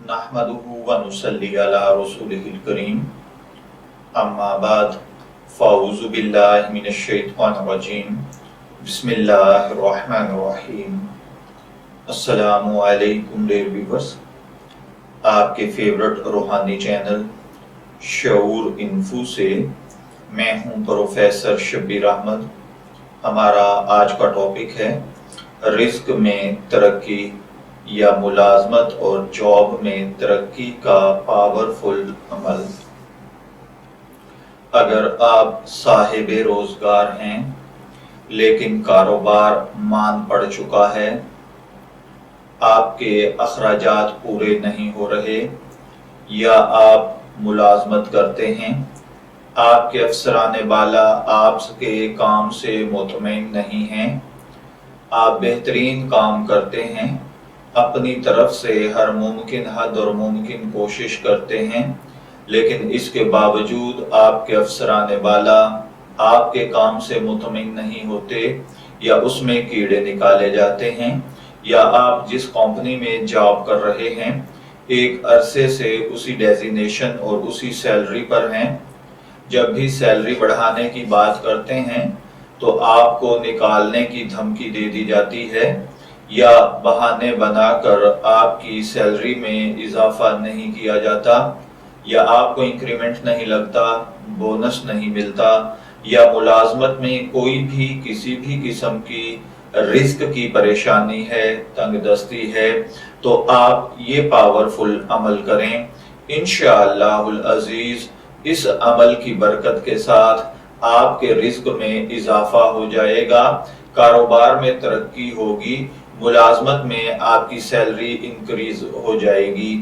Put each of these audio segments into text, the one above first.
नहमदुहु व नुसल्ली अला रसूलिहिल करीम अम्मा बाद फ़अऊज़ु बिल्लाहि मिनश शैतानिर रजीम बिस्मिल्लाहिर रहमानिर रहीम। अस्सलामु अलैकुम डियर व्यूअर्स, आपके फेवरेट रूहानी चैनल शऊर इन्फो से मैं हूं प्रोफेसर शब्बीर अहमद। हमारा आज का टॉपिक है रिस्क में तरक्की या मुलाजमत और जॉब में तरक्की का पावरफुल अमल। अगर आप साहिब रोजगार हैं लेकिन कारोबार मान पड़ चुका है, आपके अखराजात पूरे नहीं हो रहे, या आप मुलाजमत करते हैं, आपके अफसरान बाला आपके काम से मुतमईन नहीं हैं, आप बेहतरीन काम करते हैं, अपनी तरफ से हर मुमकिन हद और मुमकिन कोशिश करते हैं, लेकिन इसके बावजूद आपके अफसरान बाला आपके काम से मुतमईन नहीं होते, या उसमें कीड़े निकाले जाते हैं, या आप जिस कंपनी में जॉब कर रहे हैं एक अरसे से उसी डेजिग्नेशन और उसी सैलरी पर हैं, जब भी सैलरी बढ़ाने की बात करते हैं तो आपको निकालने की धमकी दे दी जाती है, या बहाने बनाकर आपकी सैलरी में इजाफा नहीं किया जाता, या आपको इंक्रीमेंट नहीं लगता, बोनस नहीं मिलता, या मुलाजमत में कोई भी किसी भी किस्म की रिस्क की परेशानी है, तंगदस्ती है, तो आप ये पावरफुल अमल करें। इंशाअल्लाहुल अजीज इस अमल की बरकत के साथ आपके रिस्क में इजाफा हो जाएगा, कारोबार में तरक्की होगी, मुलाजमत में आपकी सैलरी इंक्रीज हो जाएगी।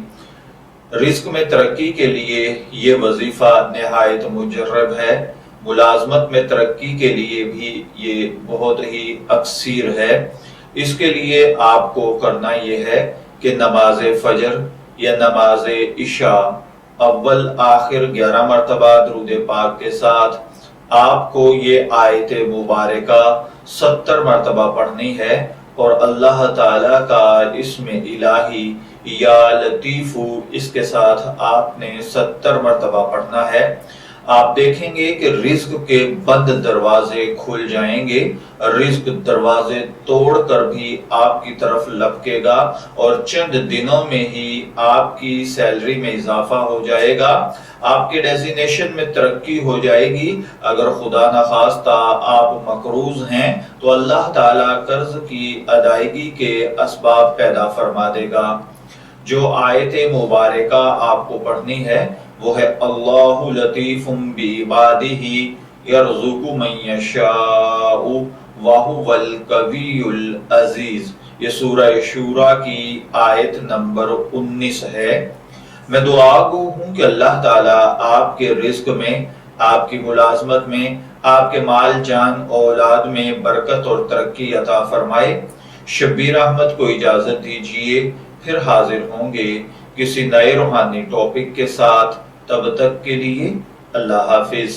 रिस्क में तरक्की के लिए ये वजीफा निहायत मुजर्रब है, मुलाजमत में तरक्की के लिए भी ये बहुत ही अक्सीर है। इसके लिए आपको करना ये है कि नमाज फजर या नमाज इशा अव्वल आखिर 11 मरतबा दुरूद पाक के साथ आपको ये आयत मुबारका 70 मरतबा पढ़नी है, और अल्लाह ताला का इसमें इलाही या लतीफू इसके साथ आपने 70 मरतबा पढ़ना है। आप देखेंगे कि रिस्क के बंद दरवाजे खुल जाएंगे, रिस्क दरवाजे तोड़कर भी आपकी तरफ लपकेगा, और चंद दिनों में ही आपकी सैलरी में इजाफा हो जाएगा, आपके डेजिग्नेशन में तरक्की हो जाएगी। अगर खुदा न खास्ता आप मकरूज हैं तो अल्लाह ताला कर्ज की अदायगी के असबाब पैदा फरमा देगा। जो आयत मुबारका आपको पढ़नी है वो है अल्लाहु लतीफुम बिइबादिही यरज़ुकु मन यशाउ व हुवल कवियुल अजीज। ये सूरह शूरा की आयत नंबर 19 है। मैं दुआ गो हूँ कि अल्लाह ताला आपके रिस्क में, आपकी मुलाजमत में, आपके माल जान औलाद में बरकत और तरक्की अता फरमाए। शब्बीर अहमद को इजाजत दीजिए, फिर हाजिर होंगे किसी नए रूहानी टॉपिक के साथ। तब तक के लिए अल्लाह हाफिज।